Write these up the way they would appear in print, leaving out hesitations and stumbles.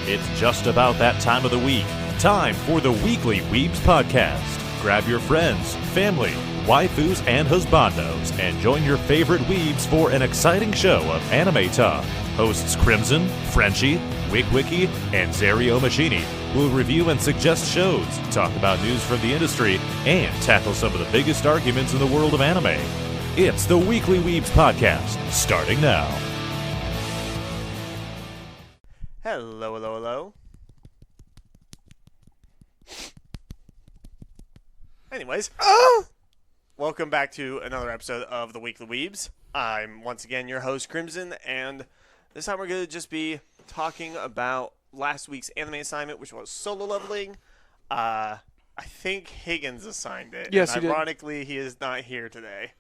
It's just about that time of the week. Time for the Weekly Weebs Podcast. Grab your friends, family, waifus, and husbandos, and join your favorite weebs for an exciting show of anime talk. Hosts Crimson, Frenchie, Wigwiki, and Zario Machini will review and suggest shows, talk about news from the industry, and tackle some of the biggest arguments in the world of anime. It's the Weekly Weebs Podcast, starting now. Hello, hello, hello. Anyways, welcome back to another episode of the Weekly Weebs. I'm once again your host, Crimson, and this time we're going to just be talking about last week's anime assignment, which was solo leveling. I think Higgins assigned it. Yes, and he did. ironically, he is not here today,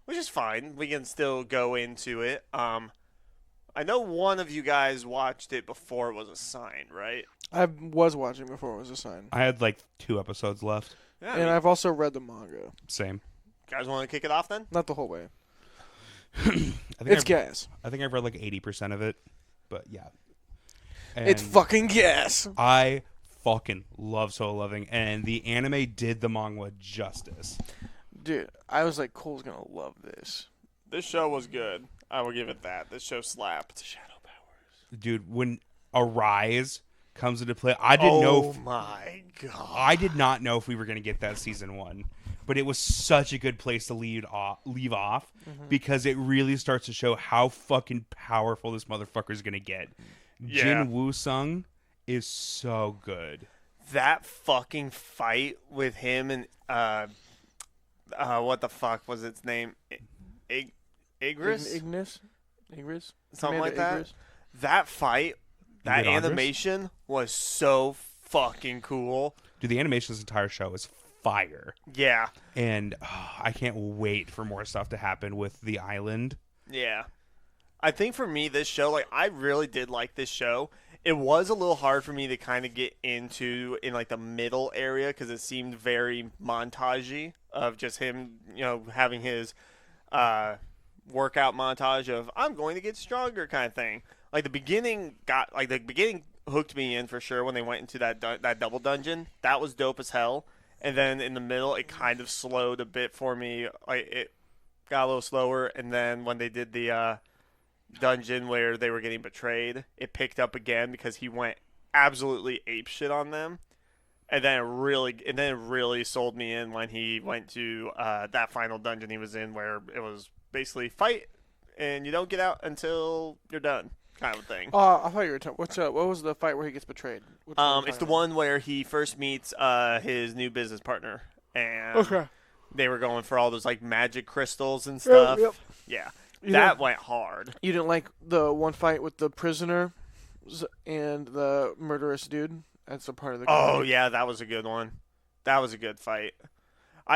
which is fine. We can still go into it. I know one of you guys watched it before it was assigned, right? I was watching before it was assigned. I had like 2 episodes left. Yeah, And I've also read the manga. Same. guys want to kick it off then? Not the whole way. I think It's gas. I think I've read like 80% of it, but yeah. It's And fucking gas. I fucking love Solo Leveling, and the anime did the manga justice. Dude, I was like, Cole's going to love this. This show was good. I will give it that. This show slapped. Shadow powers. Dude, when Arise comes into play, I didn't know. My God. I did not know if we were going to get that season 1, but it was such a good place to leave off because it really starts to show how fucking powerful this motherfucker is going to get. Yeah. Jin Woo-sung is so good. That fucking fight with him and what the fuck was its name? Igris? Igris? Something like Amanda that. Igris? That fight, that Igris? animation was so fucking cool. Dude, the animation of this entire show is fire. Yeah. And I can't wait for more stuff to happen with the island. Yeah. I think for me, this show, like, I really did like this show. It was a little hard for me to kind of get into in, like, the middle area because it seemed very montage-y of just him, you know, having his workout montage of, I'm going to get stronger kind of thing. Like, the beginning hooked me in for sure when they went into that double dungeon. That was dope as hell. And then in the middle, it kind of slowed a bit for me. Like, it got a little slower. And then when they did the dungeon where they were getting betrayed, it picked up again because he went absolutely apeshit on them. And then it really sold me in when he went to that final dungeon he was in, where it was basically fight and you don't get out until you're done, kind of thing. I thought you were talking. What was the fight where he gets betrayed? Which one are you It's the talking one where he first meets his new business partner, and about? Okay. they were going for all those like magic crystals and stuff. Yep. Yeah, You that know- went hard. You didn't like the one fight with the prisoner and the murderous dude? That's a part of the Oh yeah, that was a good one. That was a good fight.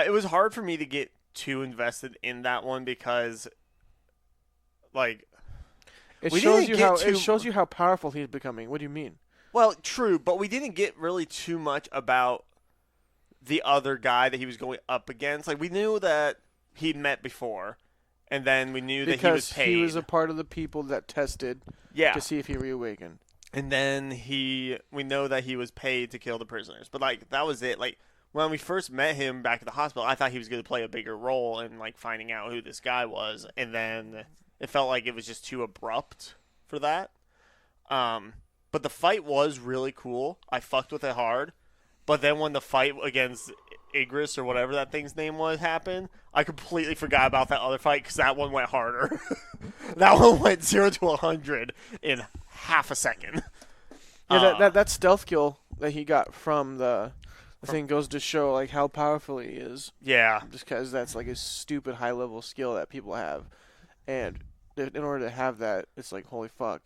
It was hard for me to get too invested in that one because, like, It we shows didn't you get how too- it shows you how powerful he's becoming. What do you mean? well, true, but we didn't get really too much about the other guy that he was going up against. Like, we knew that he'd met before, and then we knew that he was Because paid. he was a part of the people that tested yeah, to see if he reawakened. and then we know that he was paid to kill the prisoners. But like that was it. Like when we first met him back at the hospital, I thought he was going to play a bigger role in like finding out who this guy was, and then it felt like it was just too abrupt for that. But the fight was really cool. I fucked with it hard. But then when the fight against Igris or whatever that thing's name was happened, I completely forgot about that other fight because that one went harder. That one went 0 to 100 in half a second. Yeah, that stealth kill that he got from the thing goes to show like how powerful he is. Yeah. Just because that's like a stupid high level skill that people have, and in order to have that, it's like holy fuck,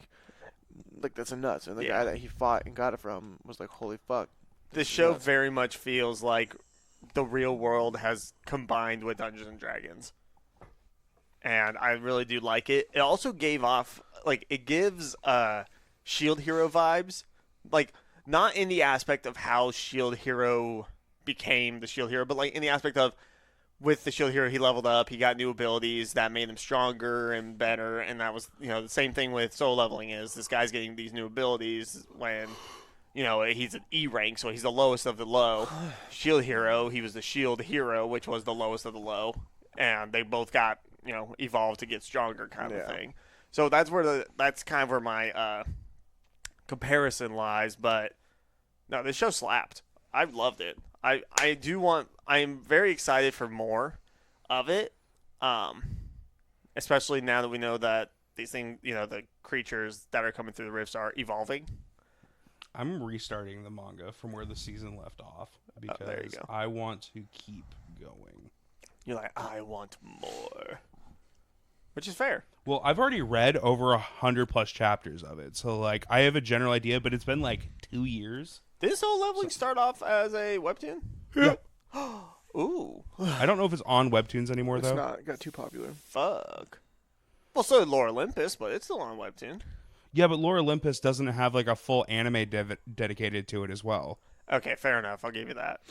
like that's a nuts. And the Yeah. guy that he fought and got it from was like holy fuck. This show nuts. very much feels like the real world has combined with Dungeons and Dragons. And I really do like it. It also gave off, like, it gives Shield Hero vibes. Like, not in the aspect of how Shield Hero became the Shield Hero, but, like, in the aspect of with the Shield Hero, he leveled up. He got new abilities that made him stronger and better. And that was, the same thing with solo leveling is this guy's getting these new abilities when, he's an E rank, so he's the lowest of the low. Shield Hero, he was the Shield Hero, which was the lowest of the low. And they both got, evolved to get stronger kind of thing. So that's kind of where my comparison lies. But no, this show slapped. I loved it. I am very excited for more of it, especially now that we know that these things, the creatures that are coming through the rifts are evolving. I'm restarting the manga from where the season left off because there you go. I want to keep going. You're like, I want more, which is fair. Well, I've already read over 100+ chapters of it, so like I have a general idea, but it's been like 2 years. Did Solo Leveling start off as a webtoon? Yeah. Ooh. I don't know if it's on Webtoons anymore, It's though. not. It got too popular. Fuck. Well, so did Lore Olympus, but it's still on webtoon. Yeah, but Lore Olympus doesn't have like a full anime dedicated to it as well. Okay, fair enough. I'll give you that.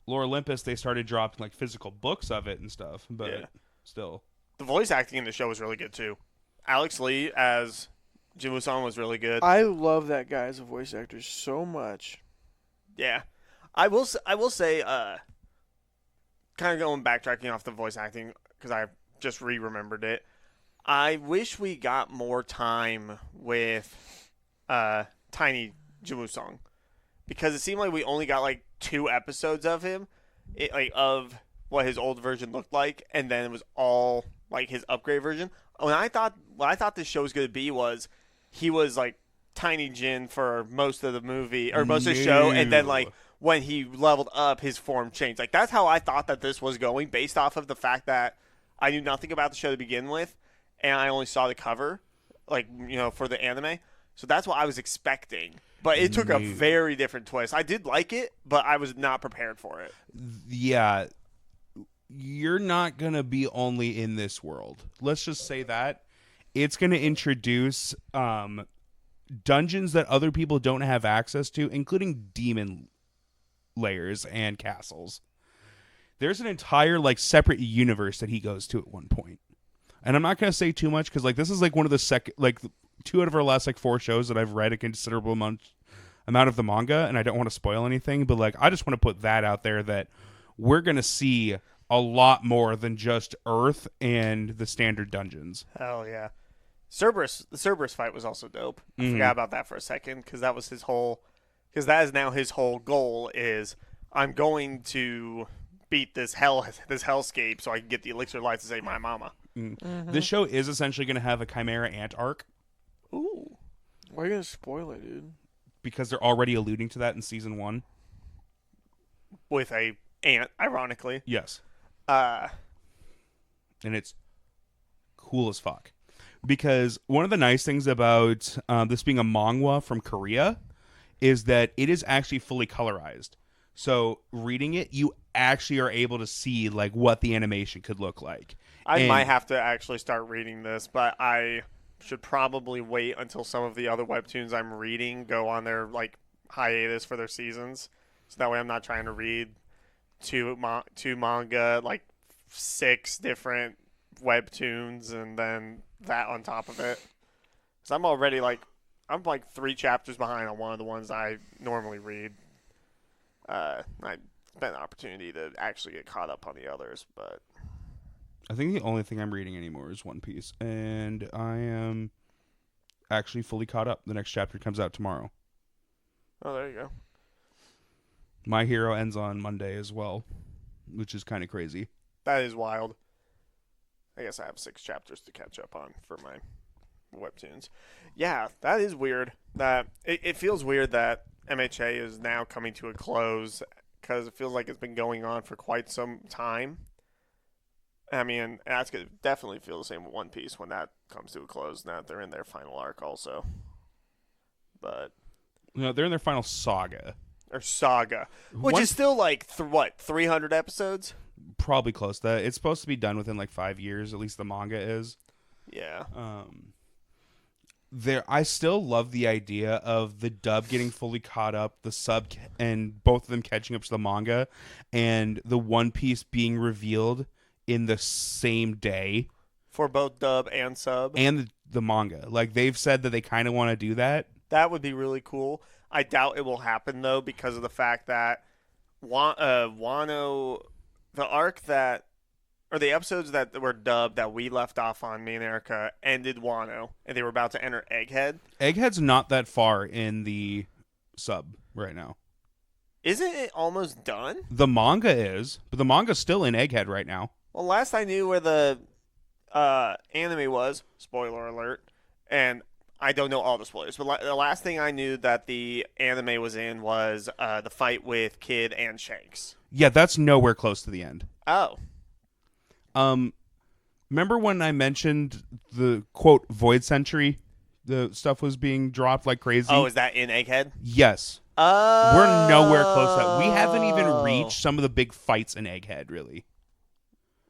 Lore Olympus, they started dropping like physical books of it and stuff, but Yeah. still. The voice acting in the show was really good, too. Alex Lee as Jin Woo-sung was really good. I love that guy as a voice actor so much. Yeah. I will say, kind of going backtracking off the voice acting, because I just re-remembered it. I wish we got more time with Tiny Jin Woo-sung, because it seemed like we only got like 2 episodes of him, of what his old version looked like, and then it was all like his upgrade version. What I thought this show was going to be was he was like Tiny Jin for most of the movie or most of the show, and then like when he leveled up, his form changed. Like that's how I thought that this was going, based off of the fact that I knew nothing about the show to begin with, and I only saw the cover, for the anime. So that's what I was expecting. But it took a very different twist. I did like it, but I was not prepared for it. Yeah. You're not going to be only in this world. Let's just say that. It's going to introduce dungeons that other people don't have access to, including demon layers and castles. There's an entire separate universe that he goes to at one point. And I'm not going to say too much because this is one of the 2 out of our last 4 shows that I've read a considerable amount of the manga, and I don't want to spoil anything, but I just want to put that out there that we're going to see a lot more than just Earth and the standard dungeons. Hell yeah. The Cerberus fight was also dope. I forgot about that for a second because that was because that is now his whole goal is I'm going to beat this hellscape so I can get the elixir of life to save my mama. This show is essentially going to have a Chimera Ant arc. Ooh. Why are you going to spoil it, dude? Because they're already alluding to that in season 1. With a ant, ironically. Yes. Uh, and it's cool as fuck. Because one of the nice things about this being a manga from Korea is that it is actually fully colorized. So reading it, you actually are able to see what the animation could look like. I might have to actually start reading this, but I should probably wait until some of the other webtoons I'm reading go on their hiatus for their seasons. So that way I'm not trying to read two manga, 6 different webtoons, and then that on top of it. Because I'm already I'm 3 chapters behind on one of the ones I normally read. I spent an opportunity to actually get caught up on the others, but I think the only thing I'm reading anymore is One Piece, and I am actually fully caught up. The next chapter comes out tomorrow. oh, there you go. My Hero ends on Monday as well, which is kind of crazy. That is wild. I guess I have 6 chapters to catch up on for my webtoons. Yeah, that is weird. That it feels weird that MHA is now coming to a close because it feels like it's been going on for quite some time. I mean, that's going to definitely feel the same with One Piece when that comes to a close now that they're in their final arc also. But They're in their final saga. or saga, which is still 300 episodes? Probably close to that. It's supposed to be done within 5 years, at least the manga is. Yeah. I still love the idea of the dub getting fully caught up, the sub and both of them catching up to the manga, and the One Piece being revealed in the same day For both dub and sub. and the manga. Like they've said that they kind of want to do that. That would be really cool. I doubt it will happen though because of the fact that Wano, the arc that, or the episodes that were dubbed that we left off on, me and Erica, ended Wano, and they were about to enter Egghead. Egghead's not that far in the sub right now. Isn't it almost done? The manga is, but the manga's still in Egghead right now. Well, last I knew where the anime was, spoiler alert, and I don't know all the spoilers, but the last thing I knew that the anime was in was the fight with Kid and Shanks. Yeah, that's nowhere close to the end. Oh. Remember when I mentioned the quote Void Century? The stuff was being dropped like crazy. Oh, is that in Egghead? Yes. Oh. We're nowhere close to that. We haven't even reached some of the big fights in Egghead, really.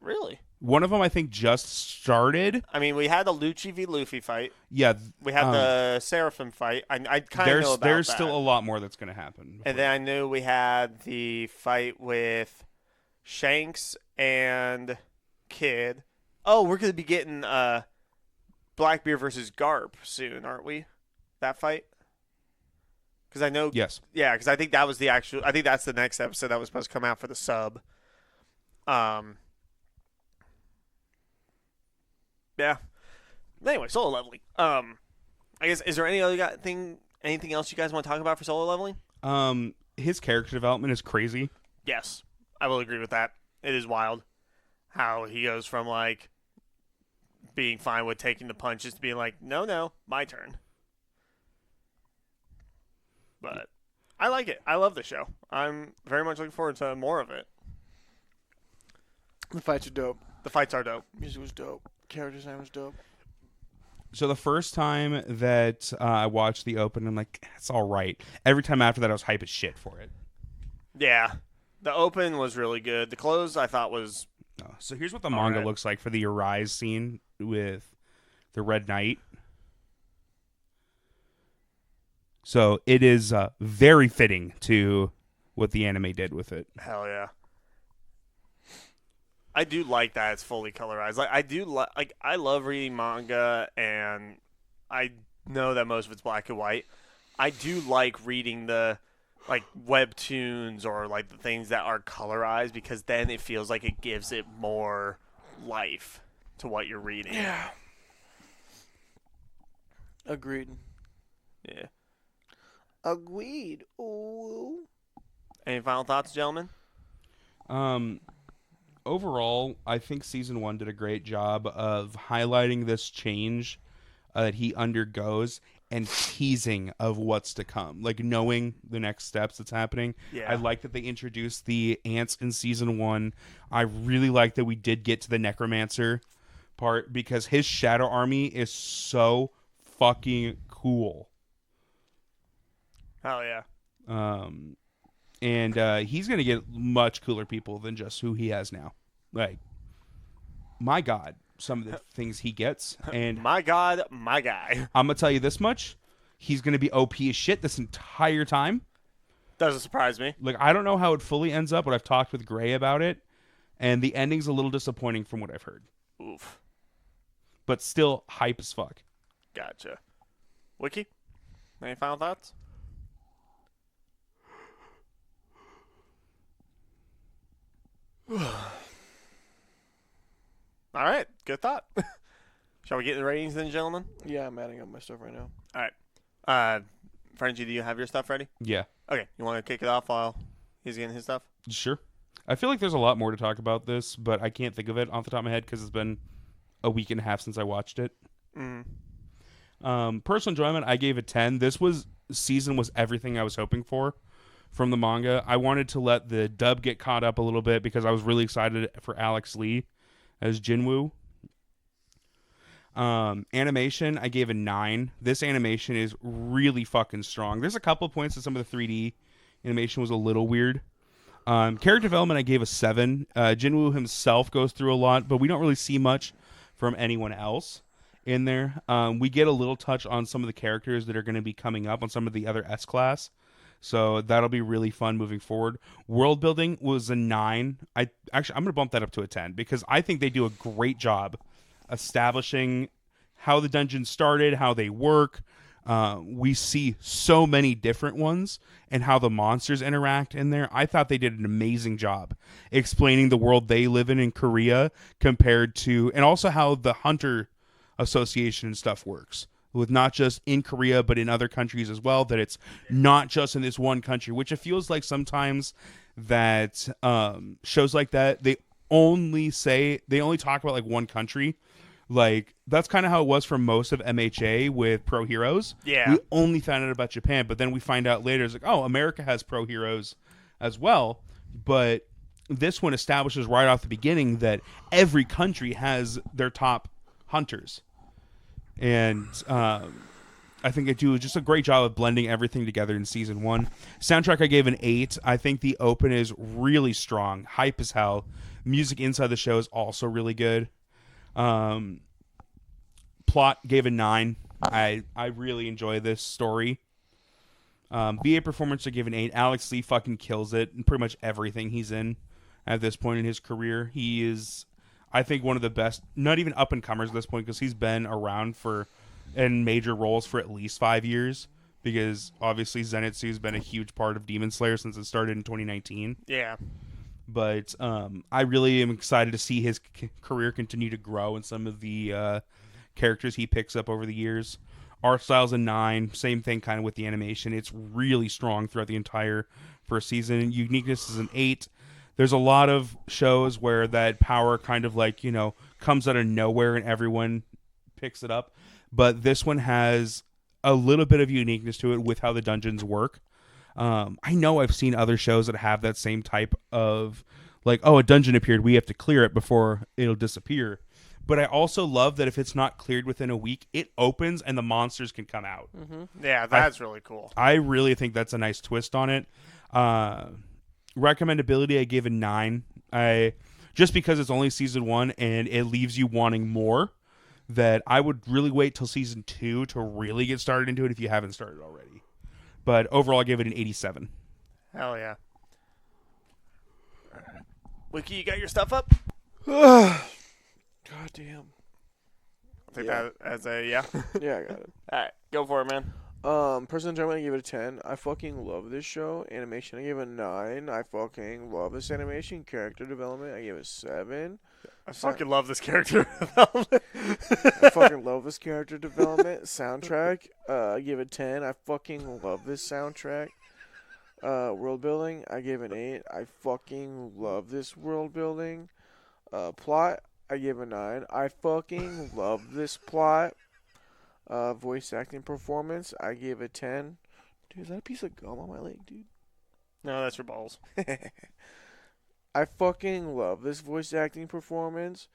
Really? One of them, I think, just started. I mean, we had the Lucci v. Luffy fight. Yeah. We had the Seraphim fight. I kind of know about There's that. still a lot more that's going to happen. And then I knew we had the fight with Shanks and Kid. Oh, we're going to be getting Blackbeard versus Garp soon, aren't we? That fight? Because I know... Yes. Yeah, because I think that was the actual... I think that's the next episode that was supposed to come out for the sub. Yeah. Anyway, Solo Leveling. I guess, is there anything else you guys want to talk about for Solo Leveling? His character development is crazy. Yes, I will agree with that. It is wild how he goes from, like, being fine with taking the punches to being like, no, my turn. But I like it. I love the show. I'm very much looking forward to more of it. The fights are dope. The fights are dope. Music was dope. Character design was dope. So the first time that I watched the open, I'm like, it's all right. Every time after that, I was hype as shit for it. Yeah. The open was really good. The close, I thought, was... So here's what the manga looks like for the Arise scene with the Red Knight. So it is very fitting to what the anime did with it. Hell yeah. I do like that it's fully colorized. Like I love reading manga, and I know that most of it's black and white. I do like reading the like webtoons or like the things that are colorized because then it feels like it gives it more life to what you're reading. Yeah. Agreed. Yeah. Agreed. Ooh. Any final thoughts, gentlemen? Overall, I think season 1 did a great job of highlighting this change that he undergoes and teasing of what's to come, like knowing the next steps that's happening. Yeah. I like that they introduced the ants in season 1. I really like that we did get to the necromancer part because his shadow army is so fucking cool. Hell yeah. And he's going to get much cooler people than just who he has now. Like, my God, some of the things he gets. And My God, my guy. I'm going to tell you this much. He's going to be OP as shit this entire time. Doesn't surprise me. Like, I don't know how it fully ends up, but I've talked with Gray about it. And the ending's a little disappointing from what I've heard. Oof. But still hype as fuck. Gotcha. Wiki, any final thoughts? All right, good thought. Shall we get the ratings then, gentlemen? Yeah, I'm adding up my stuff right now. All right. Frenchie, do you have your stuff ready? Yeah. Okay, you want to kick it off while he's getting his stuff? Sure. I feel like there's a lot more to talk about this, but I can't think of it off the top of my head because it's been a week and a half since I watched it. Personal enjoyment, I gave it 10. This season was everything I was hoping for from the manga. I wanted to let the dub get caught up a little bit because I was really excited for Alex Lee as Jinwoo. Animation, I gave a 9. This animation is really fucking strong. There's a couple points that some of the 3D animation was a little weird. Character development, I gave a 7. Jinwoo himself goes through a lot, but we don't really see much from anyone else. in there. We get a little touch on some of the characters that are going to be coming up on some of the other S-Class. So that'll be really fun moving forward. World building was a 9. I'm going to bump that up to a 10 because I think they do a great job establishing how the dungeons started, how they work. We see so many different ones and how the monsters interact in there. I thought they did an amazing job explaining the world they live in Korea compared to, and also how the Hunter Association and stuff works with not just in Korea, but in other countries as well, that it's not just in this one country, which it feels like sometimes that shows like that, they only talk about like one country. Like, that's kind of how it was for most of MHA with Pro Heroes. Yeah. We only found out about Japan, but then we find out later, it's like, oh, America has Pro Heroes as well. But this one establishes right off the beginning that every country has their top hunters. And I think they do just a great job of blending everything together in Season 1. Soundtrack, I gave an 8. I think the open is really strong. Hype as hell. Music inside the show is also really good. Plot gave a 9. I really enjoy this story. BA performance I gave an 8. Alex Lee fucking kills it in pretty much everything he's in at this point in his career. He is, I think, one of the best, not even up and comers at this point, because he's been around in major roles for at least 5 years. Because obviously Zenitsu's been a huge part of Demon Slayer since it started in 2019. Yeah. But I really am excited to see his career continue to grow and some of the characters he picks up over the years. Art style's a 9. Same thing kind of with the animation. It's really strong throughout the entire first season. Uniqueness is an 8. There's a lot of shows where that power kind of like, comes out of nowhere and everyone picks it up. But this one has a little bit of uniqueness to it with how the dungeons work. I know I've seen other shows that have that same type of, like, oh, a dungeon appeared, we have to clear it before it'll disappear. But I also love that if it's not cleared within a week, it opens and the monsters can come out. Mm-hmm. Yeah, that's really cool. I really think that's a nice twist on it. Recommendability, I gave a 9. Just because it's only Season 1 and it leaves you wanting more, that I would really wait till Season 2 to really get started into it if you haven't started already. But overall, I gave it an 87. Hell yeah. Wiki, you got your stuff up? God damn. I'll take that as a yeah. Yeah, I got it. All right, go for it, man. Personal enjoyment, I give it a 10. I fucking love this show. Animation, I give it a 9. I fucking love this animation. Character development, I give it a 7. I fucking love this character development. I fucking love this character development. Soundtrack, I give it 10. I fucking love this soundtrack. World building, I give it an 8. I fucking love this world building. Plot, I give a 9. I fucking love this plot. Voice acting performance, I gave it 10. Dude, is that a piece of gum on my leg, dude? No, that's your balls. I fucking love this voice acting performance.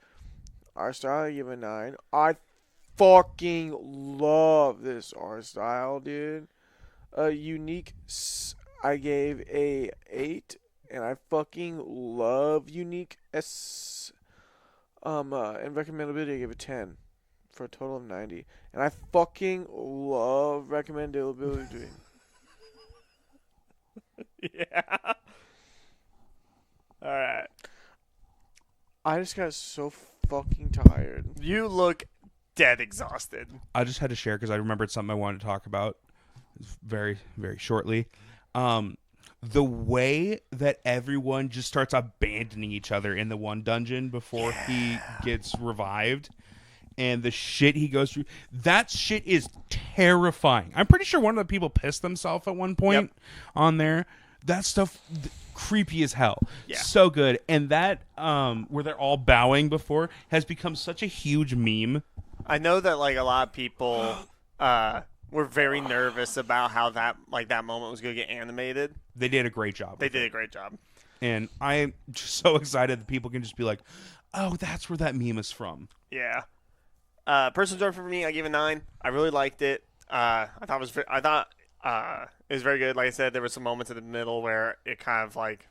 Art style, I give a 9. I fucking love this art style, dude. Unique, I gave a 8. And I fucking love unique and recommendability, I give a 10. For a total of 90. And I fucking love recommendability. Yeah. All right. I just got so fucking tired. You look dead exhausted. I just had to share because I remembered something I wanted to talk about very, very shortly. The way that everyone just starts abandoning each other in the one dungeon before he gets revived. And the shit he goes through, that shit is terrifying. I'm pretty sure one of the people pissed themselves at one point on there. That stuff, creepy as hell. Yeah. So good. And that, where they're all bowing before, has become such a huge meme. I know that like a lot of people were very nervous about how that moment was going to get animated. They did a great job. They did a great job. And I'm just so excited that people can just be like, oh, that's where that meme is from. Yeah. Personal enjoyment for me, I gave a 9. I really liked it. I thought it was very good. Like I said, there were some moments in the middle where it kind of like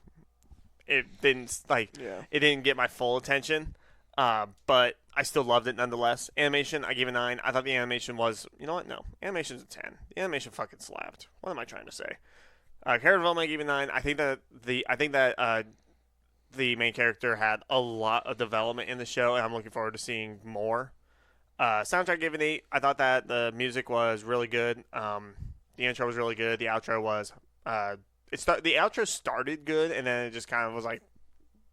it didn't get my full attention. But I still loved it nonetheless. Animation, I gave a 9. I thought the animation was, you know what? No, animation's a 10. The animation fucking slapped. What am I trying to say? Character development, I gave a 9. I think that the main character had a lot of development in the show, and I'm looking forward to seeing more. Soundtrack gave an 8. I thought that the music was really good. The intro was really good. The outro was the outro started good, and then it just kind of was like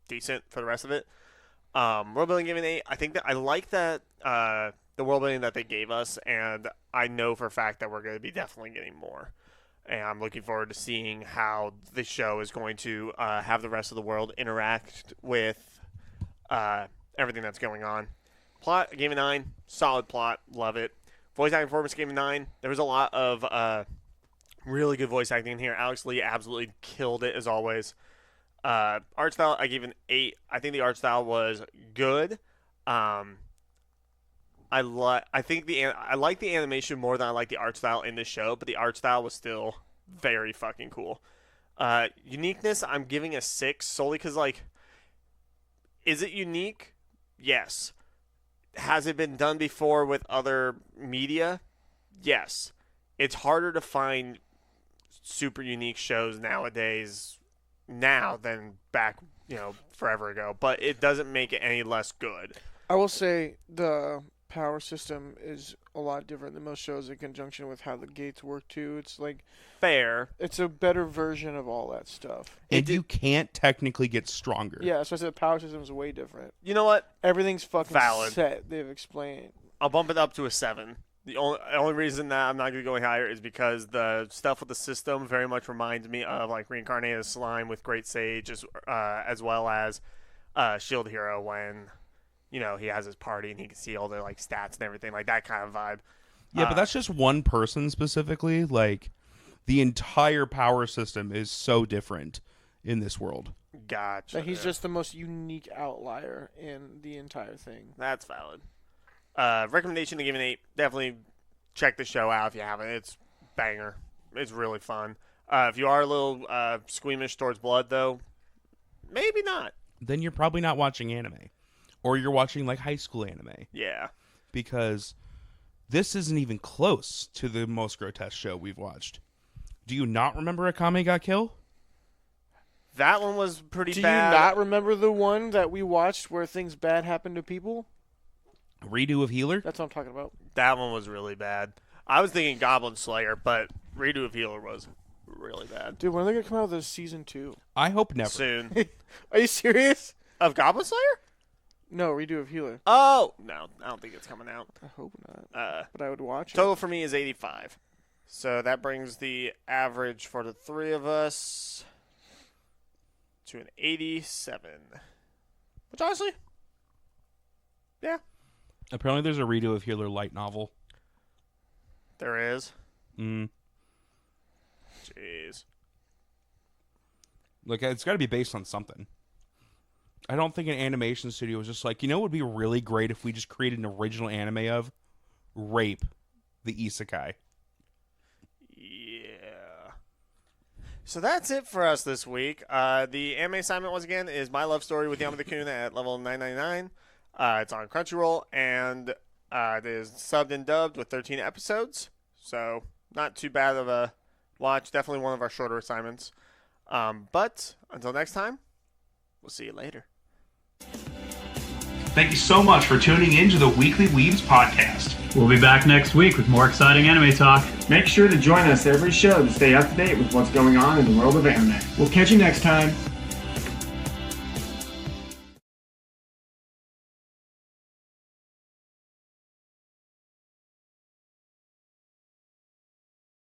decent for the rest of it. World building gave an 8. I think that I like that the world building that they gave us, and I know for a fact that we're going to be definitely getting more. And I'm looking forward to seeing how the show is going to have the rest of the world interact with everything that's going on. Plot, I gave a 9. Solid plot. Love it. Voice acting performance, gave a 9. There was a lot of really good voice acting in here. Alex Lee absolutely killed it, as always. Art style, I gave an 8. I think the art style was good. I like the animation more than I like the art style in the show, but the art style was still very fucking cool. Uniqueness, I'm giving a 6 solely because, like, is it unique? Yes. Has it been done before with other media? Yes. It's harder to find super unique shows nowadays than back, forever ago, but it doesn't make it any less good. I will say the power system is a lot different than most shows in conjunction with how the gates work too. It's like Fair. it's a better version of all that stuff. And you can't technically get stronger. Yeah, so I said the power system is way different. You know what? Everything's fucking Valid. set. They've explained. I'll bump it up to a 7. The only reason that I'm not going to go any higher is because the stuff with the system very much reminds me of like Reincarnated Slime with Great Sage, as well as Shield Hero when he has his party and he can see all the like stats and everything, like that kind of vibe. Yeah, but that's just one person specifically. Like, the entire power system is so different in this world. Gotcha. But he's just the most unique outlier in the entire thing. That's valid. Recommendation to give an 8. Definitely check the show out if you haven't. It's banger. It's really fun. If you are a little squeamish towards blood, though, maybe not. Then you're probably not watching anime. Or you're watching, like, high school anime. Yeah. Because this isn't even close to the most grotesque show we've watched. Do you not remember Akame ga Kill? That one was pretty Do bad. you not remember the one that we watched where things bad happened to people? Redo of Healer? That's what I'm talking about. That one was really bad. I was thinking Goblin Slayer, but Redo of Healer was really bad. Dude, when are they going to come out with season 2? I hope never. Soon. Are you serious? Of Goblin Slayer? No, Redo of Healer. Oh, no. I don't think it's coming out. I hope not. But I would watch Total it. for me is 85. So that brings the average for the three of us to an 87. Which honestly, yeah, Apparently there's a Redo of Healer light novel. there is. Mm. Jeez. Like, it's got to be based on something. I don't think an animation studio was just like, what would be really great if we just created an original anime of Rape, the Isekai. Yeah. So that's it for us this week. The anime assignment, once again, is My Love Story with Yamada-kun at level 999. It's on Crunchyroll, and it is subbed and dubbed with 13 episodes. So not too bad of a watch. Definitely one of our shorter assignments. But until next time, we'll see you later. Thank you so much for tuning in to the Weekly Weebs podcast. We'll be back next week with more exciting anime talk. Make sure to join us every show to stay up to date with what's going on in the world of anime. We'll catch you next time.